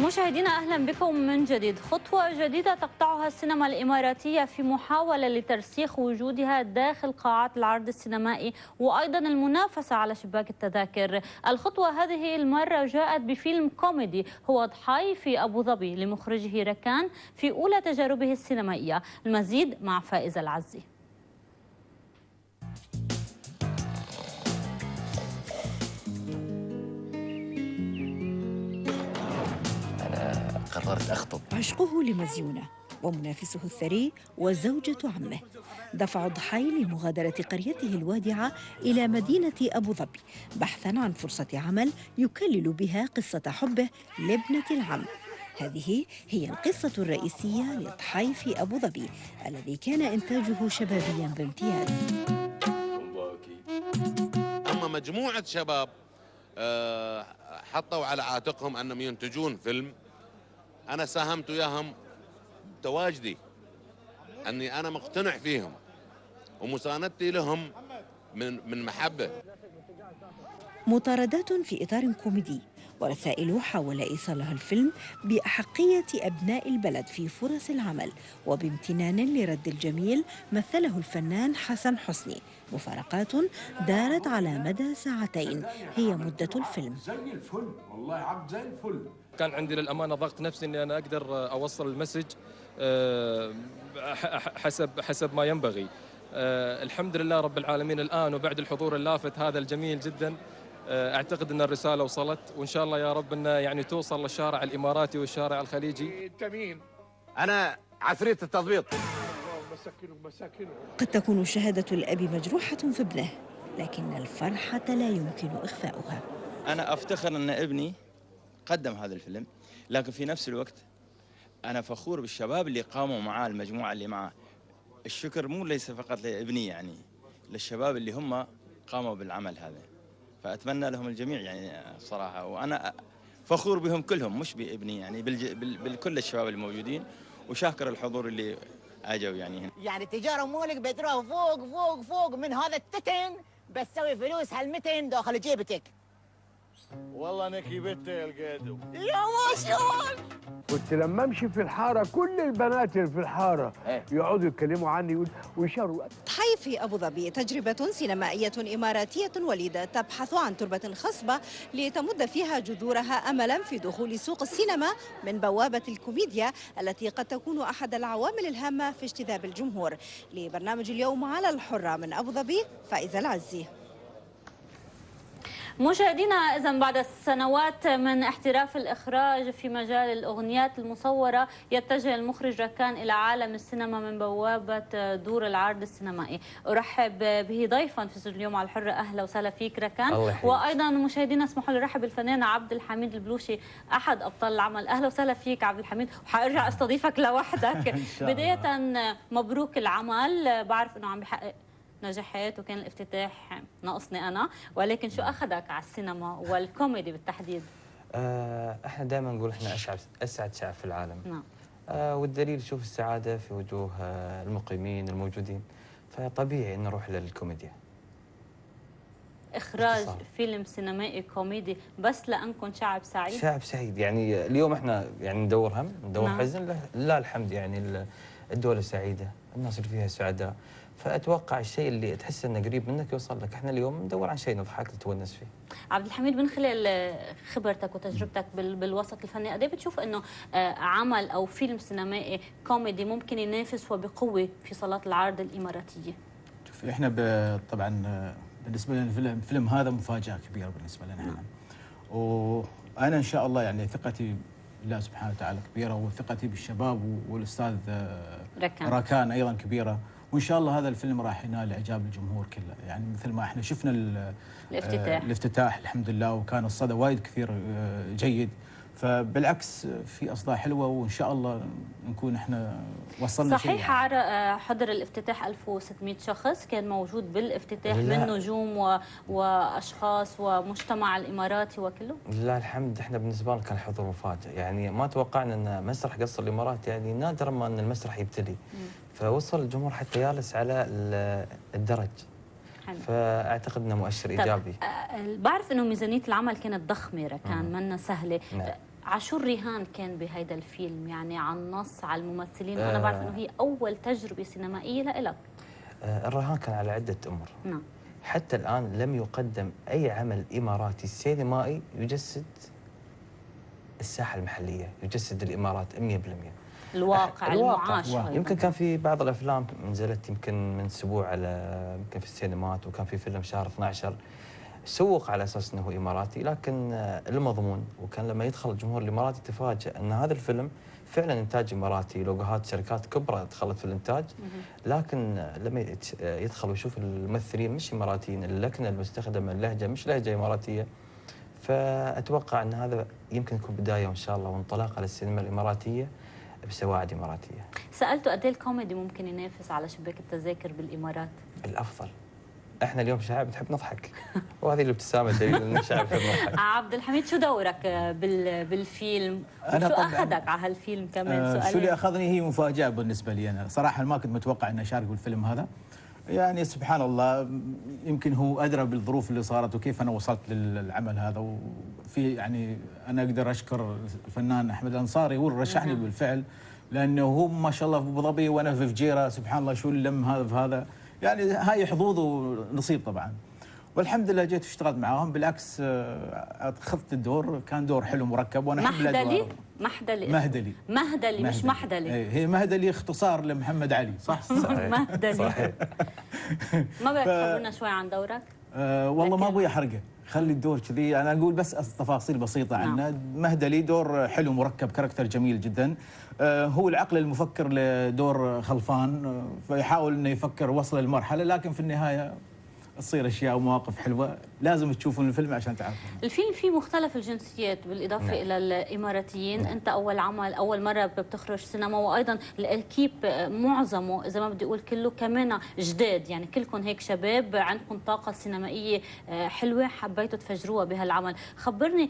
مشاهدينا أهلا بكم من جديد. خطوة جديدة تقطعها السينما الإماراتية في محاولة لترسيخ وجودها داخل قاعات العرض السينمائي وأيضا المنافسة على شباك التذاكر. الخطوة هذه المرة جاءت بفيلم كوميدي هو ضحاي في أبو ظبي لمخرجه ركان في أولى تجاربه السينمائية. المزيد مع فائزة العزي. قررت أخطب. عشقه لمزيونة ومنافسه الثري وزوجة عمه دفع ضحاي لمغادرة قريته الوادعة إلى مدينة أبو ظبي بحثاً عن فرصة عمل يكلل بها قصة حبه لابنة العم. هذه هي القصة الرئيسية لضحاي في أبو ظبي الذي كان إنتاجه شبابياً بامتياز. هم مجموعة شباب حطوا على عاتقهم أنهم ينتجون فيلم. أنا ساهمت وياهم بتواجدي، أني أنا مقتنع فيهم ومساندتي لهم من محبة. مطاردات في إطار كوميدي ورسائل حاول إيصالها الفيلم بأحقية أبناء البلد في فرص العمل وبامتنان لرد الجميل مثله الفنان حسن حسني. مفارقات دارت على مدى ساعتين هي مدة الفيلم. زي الفل والله عبد زي الفل. كان عندي للأمانة ضغط نفسي أني أنا أقدر أوصل المسج حسب ما ينبغي. الحمد لله رب العالمين الآن وبعد الحضور اللافت هذا الجميل جدا أعتقد أن الرسالة وصلت، وإن شاء الله يا رب أن يعني توصل للشارع الإماراتي والشارع الخليجي. أنت مين؟ أنا عفريت التضبيط. مساكنه. قد تكون شهادة الأب مجروحة في ابنه لكن الفرحة لا يمكن إخفاؤها. أنا أفتخر أن ابني قدم هذا الفيلم، لكن في نفس الوقت أنا فخور بالشباب اللي قاموا معاه، المجموعة اللي معاه. الشكر مو ليس فقط لابني، يعني للشباب اللي هم قاموا بالعمل هذا، فأتمنى لهم الجميع يعني صراحة، وأنا فخور بهم كلهم مش بابني يعني بالكل الشباب الموجودين، وشاكر الحضور اللي اجوا يعني هنا. يعني التجارة مولك بتروح فوق فوق فوق من هذا التتن بس تسوي فلوس هالمتن داخل جيبتك. والله انك جبت القادو يا ما شلون كنت لما امشي في الحاره كل البنات اللي في الحاره يقعدوا يتكلموا عني ويشاروا. ضحاي في أبو ظبي تجربة سينمائية إماراتية وليدة تبحث عن تربة خصبة لتمد فيها جذورها أملا في دخول سوق السينما من بوابة الكوميديا التي قد تكون أحد العوامل الهامة في اجتذاب الجمهور. لبرنامج اليوم على الحرة من أبو ظبي، فائزة العزي. مشاهدينا إذن بعد سنوات من احتراف الإخراج في مجال الأغنيات المصورة يتجه المخرج ركان إلى عالم السينما من بوابة دور العرض السينمائي. أرحب به ضيفا في استوديو اليوم على الحرة. أهلا وسهلا فيك ركان. وأيضا مشاهدينا اسمحوا لي أرحب بالفنان عبد الحميد البلوشي أحد أبطال العمل. أهلا وسهلا فيك عبد الحميد، وحأرجع استضيفك لوحدك. بداية مبروك العمل، بعرف أنه عم بحقق نجحت وكان الافتتاح ناقصني أنا، ولكن شو أخذك على السينما والكوميدي بالتحديد؟ احنا دائما نقول احنا أسعد شعب في العالم. نعم. والدليل شوف السعادة في وجوه المقيمين الموجودين، فطبيعي أن نروح للكوميديا. إخراج فيلم سينمائي كوميدي بس لأنكم شعب سعيد؟ شعب سعيد، يعني اليوم احنا يعني ندور هم ندور نعم. حزن، لا الحمد يعني الدولة سعيدة، الناس اللي فيها سعداء، فأتوقع الشيء اللي تحس انه قريب منك يوصل لك. احنا اليوم ندور عن شيء نضحك نتونس فيه. عبد الحميد، من خلال خبرتك وتجربتك بالوسط الفني، قد ايه بتشوف انه عمل او فيلم سينمائي كوميدي ممكن ينافس وبقوة في صالات العرض الإماراتية؟ شوف احنا طبعا بالنسبة لنا الفيلم هذا مفاجأة كبيرة بالنسبة لنا احنا. وأنا إن شاء الله يعني ثقتي بالله سبحانه وتعالى كبيرة، وثقتي بالشباب والأستاذ ركان أيضا كبيرة، وإن شاء الله هذا الفيلم راح ينال إعجاب الجمهور كله. يعني مثل ما احنا شفنا الافتتاح الحمد لله، وكان الصدى وايد كثير جيد، فبالعكس في أصداء حلوة، وإن شاء الله نكون احنا وصلنا شيء. صحيح حضر الافتتاح 1600 شخص كان موجود بالافتتاح من نجوم وأشخاص ومجتمع الإماراتي وكله؟ لا الحمد، احنا بالنسبة لنا كان حضور مفاجئ، يعني ما توقعنا أن مسرح قصر الإمارات، يعني نادرا ما أن المسرح يبتدي، فوصل الجمهور حتى جالس على الدرج. فاعتقد انه مؤشر ايجابي. بعرف انه ميزانيه العمل كانت ضخمه، كان منا سهله. عاشور ريهان كان بهيدا الفيلم، يعني عن نص على الممثلين، وأنا بعرف إنه هي أول تجربة سينمائية لإلك. الرهان كان على عدة أمور. نعم. حتى الآن لم يقدم أي عمل إماراتي سينمائي يجسد الساحة المحلية، يجسد الإمارات 100%. الواقع المعاش. يمكن كان في بعض الأفلام نزلت يمكن من أسبوع على يمكن في السينمات، وكان في فيلم شهر 12 سوق على أساس أنه إماراتي، لكن المضمون وكان لما يدخل الجمهور الإماراتي تفاجأ أن هذا الفيلم فعلا إنتاج إماراتي، لوجوهات شركات كبرى دخلت في الإنتاج، لكن لما يدخل ويشوف الممثلين مش إماراتيين، اللكنة المستخدمة، اللهجة مش لهجة إماراتية، فأتوقع أن هذا يمكن يكون بداية وإن شاء الله وانطلاقة للسينما الإماراتية بسواعد إماراتية. سألته قد ايه الكوميدي ممكن ينافس على شباك التذاكر بالإمارات؟ الأفضل. احنا اليوم شعب بتحب نضحك، وهذه الابتسامه دليل ان الشعب بيحب نضحك. عبد الحميد، شو دورك بالفيلم؟ أنا شو طبعاً اخذك على هالفيلم كمان؟ شو اللي اخذني هي مفاجاه بالنسبه لي انا، صراحه ما كنت متوقع اني اشارك بالفيلم هذا. يعني سبحان الله، يمكن هو ادرى بالظروف اللي صارت وكيف انا وصلت للعمل هذا. وفي يعني انا اقدر اشكر الفنان احمد الانصاري، هو اللي رشحني بالفعل، لانه هو ما شاء الله في ابو ظبي وانا في فجيره، سبحان الله شو اللم هذا في هذا، يعني هاي حظوظ ونصيب طبعا. والحمد لله جيت اشتغلت معاهم، بالعكس اخذت الدور، كان دور حلو مركب وانا احب الادوار. مهدلي مش محدلي. هي مهدلي اختصار لمحمد علي، صح؟ صحيح. مهدلي. صحيح. ما بدك تخبرنا شوي عن دورك؟ والله ما ابغي احرقه، خلي الدور كذي، انا اقول بس تفاصيل بسيطه عنه. مهدلي دور حلو مركب، كاركتر جميل جدا. هو العقل المفكر لدور خلفان، فيحاول انه يفكر وصل للمرحله، لكن في النهايه تصير اشياء ومواقف حلوه لازم تشوفون الفيلم عشان تعرفون. الفيلم فيه مختلف الجنسيات بالاضافه نعم. الى الاماراتيين. نعم. انت اول مره بتخرج سينما، وايضا الكيب معظمه اذا ما بدي اقول كله كمان جداد، يعني كلكم هيك شباب عندكم طاقه سينمائيه حلوه حبيتوا تفجروها بهالعمل. خبرني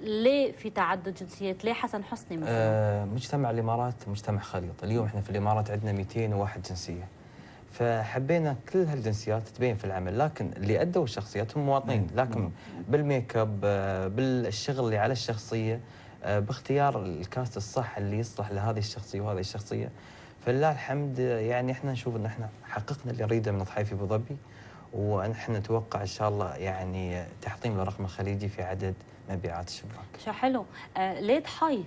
ليه في تعدد جنسيات؟ ليه حسن حسني مثلا؟ مجتمع الامارات مجتمع خليط، اليوم احنا في الامارات عندنا 201 جنسيه، فحبينا كل هالجنسيات تبين في العمل، لكن اللي أدوا الشخصيات هم مواطنين، لكن بالميك اب، بالشغل اللي على الشخصية، باختيار الكاست الصح اللي يصلح لهذه الشخصية وهذه الشخصية، فلله الحمد. يعني احنا نشوف ان احنا حققنا اللي نريده من ضحايا في ابو ظبي، ونحن نتوقع ان شاء الله يعني تحطيم الرقم الخليجي في عدد مبيعات الشباك. شو حلو. ليه ضحاي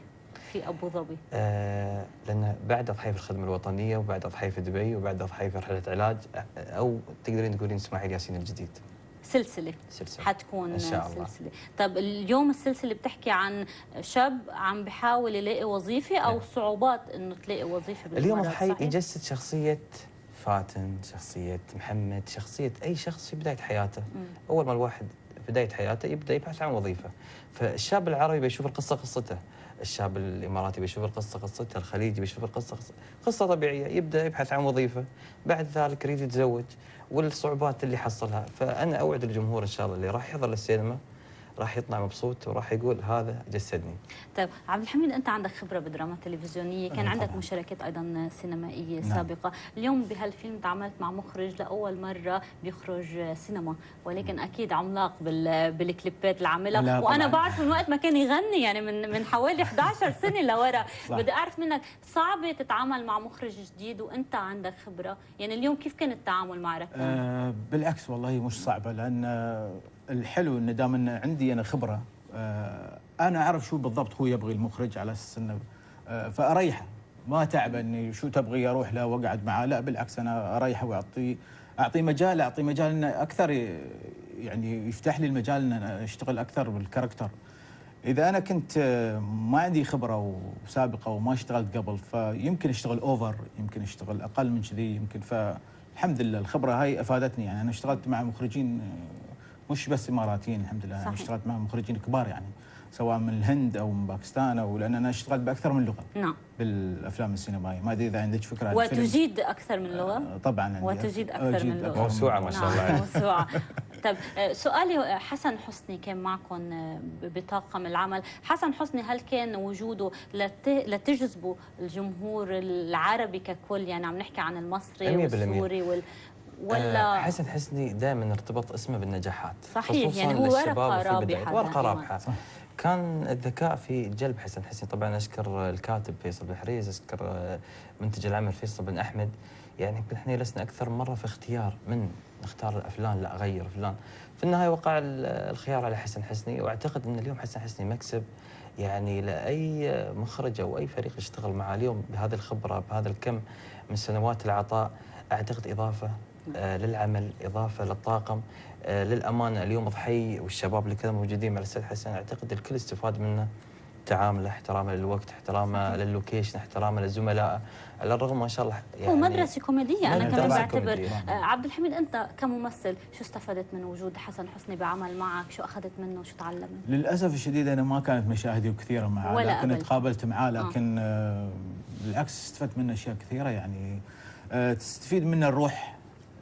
في ابو ظبي؟ لان بعد اضحيه في الخدمه الوطنيه، وبعد اضحيه في دبي، وبعد اضحيه في رحله علاج، او تقدرين تقولين اسماعيل ياسين الجديد. سلسله حتكون إن شاء الله. سلسله. طب اليوم السلسله بتحكي عن شاب عم بحاول يلاقي وظيفه او صعوبات انه تلاقي وظيفه بالامارات. اليوم ضحيه يجسد شخصيه فاتن، شخصيه محمد، شخصيه اي شخص في بدايه حياته. اول ما الواحد بدايه حياته يبدا يبحث عن وظيفه، فالشاب العربي بيشوف القصه قصته، الشاب الاماراتي بيشوف القصه قصته، الخليجي بيشوف القصه قصه طبيعيه، يبدا يبحث عن وظيفه، بعد ذلك يريد يتزوج والصعوبات اللي حصلها. فانا اوعد الجمهور ان شاء الله اللي راح يحضر للسينما راح يطلع مبسوط وراح يقول هذا جسدني. طيب عبد الحميد، انت عندك خبره بالدراما التلفزيونيه، كان عندك طبعاً. مشاركات ايضا سينمائيه نعم. سابقه، اليوم بهالفيلم تعاملت مع مخرج لاول مره بيخرج سينما، ولكن اكيد عملاق بالكليبات اللي عاملها، وانا بعرف من وقت ما كان يغني، يعني من حوالي 11 سنه لورا. بدي اعرف منك، صعبه تتعامل مع مخرج جديد وانت عندك خبره؟ يعني اليوم كيف كان التعامل مع ركان؟ بالعكس والله مش صعبه، لان الحلو ان دام ان عندي انا خبره، انا اعرف شو بالضبط هو يبغي المخرج، على اساس انه فاريحه، ما تعب اني شو تبغي اروح له واقعد معاه، لا بالعكس انا اريحه اعطيه مجال انه اكثر، يعني يفتح لي المجال ان أنا اشتغل اكثر بالكاركتر. اذا انا كنت ما عندي خبره وسابقه وما اشتغلت قبل، فيمكن اشتغل اوفر، يمكن اشتغل اقل من كذي، يمكن. فالحمد لله الخبره هاي افادتني، يعني انا اشتغلت مع مخرجين مش بس اماراتيين، الحمد لله. أنا اشتغلت مع مخرجين كبار، يعني سواء من الهند او من باكستان، او لان انا اشتغلت باكثر من لغه. نعم. بالافلام السينمائيه، ما ادري اذا عندك فكره عن وتجيد اكثر من لغه؟ طبعا وتجيد اكثر من لغه. موسوعه ما شاء الله. موسوعه. طيب سؤالي، حسن حسني كان معكم بطاقم العمل، حسن حسني هل كان وجوده لتجذبوا الجمهور العربي ككل؟ يعني عم نحكي عن المصري والسوري ولا حسن حسني دائما ارتبط اسمه بالنجاحات، صحيح، يعني هو ورقه رابحه، ورقه رابحه. كان الذكاء في جلب حسن حسني. طبعا اشكر الكاتب فيصل بحريز، اشكر منتج العمل فيصل بن احمد. يعني يمكن احنا جلسنا اكثر مره في اختيار، من نختار فلان لا اغير فلان. في النهايه وقع الخيار على حسن حسني، واعتقد ان اليوم حسن حسني مكسب يعني لاي مخرج او اي فريق يشتغل معه اليوم بهذه الخبره بهذا الكم من سنوات العطاء. اعتقد اضافه للعمل، اضافه للطاقم، للامانه اليوم ضحي والشباب اللي كانوا موجودين مع الاستاذ حسن اعتقد الكل استفاد منه. تعامله، احترامه للوقت، احترامه للوكيشن، احترامه للزملاء، على الرغم ما شاء الله يعني هو مدرسة كوميدية. أنا كمان بعتبر. كوميدية. عبد الحميد، أنت كممثل شو استفدت من وجود حسن حسني بعمل معك؟ شو أخذت منه وشو تعلمت؟ للاسف الشديد انا ما كانت مشاهدي كثيره معه، لكن تقابلت معاه، لكن بالعكس استفدت منه اشياء كثيره. يعني تستفيد منه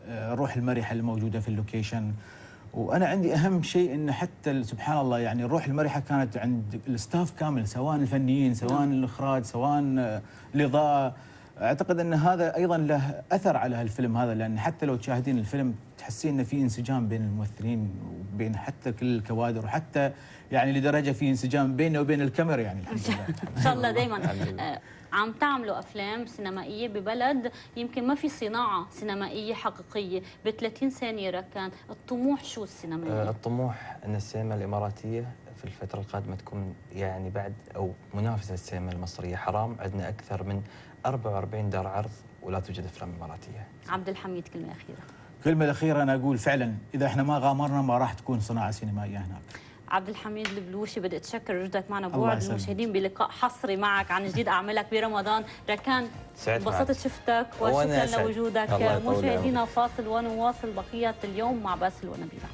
الروح المرحه اللي موجوده في اللوكيشن. وانا عندي اهم شيء انه حتى سبحان الله يعني الروح المرحه كانت عند الستاف كامل، سواء الفنيين سواء الاخراج سواء الاضاءه. اعتقد ان هذا ايضا له اثر على هالفيلم هذا، لان حتى لو تشاهدين الفيلم تحسين انه في انسجام بين الممثلين وبين حتى كل الكوادر، وحتى يعني لدرجه في انسجام بينه وبين الكاميرا. يعني الحمد لله ان شاء الله دائما عم تعملوا افلام سينمائيه ببلد يمكن ما في صناعه سينمائيه حقيقيه. ب 30 ثانيه ركان، الطموح شو السينمائي؟ الطموح ان السينما الاماراتيه في الفتره القادمه تكون يعني بعد او منافسه السينما المصريه. حرام عندنا اكثر من 44 دار عرض ولا توجد افلام اماراتيه. عبد الحميد، كلمه اخيره. الكلمه الاخيره انا اقول فعلا اذا احنا ما غامرنا ما راح تكون صناعه سينمائيه هناك. عبد الحميد البلوشي، بدي اتشكر وجودك معنا بوعد المشاهدين بلقاء حصري معك عن جديد اعمالك برمضان. ركان انبسطت شفتك وشكرا لوجودك. مشاهدينا فاصل ونواصل بقيه اليوم مع باسل ونبيله.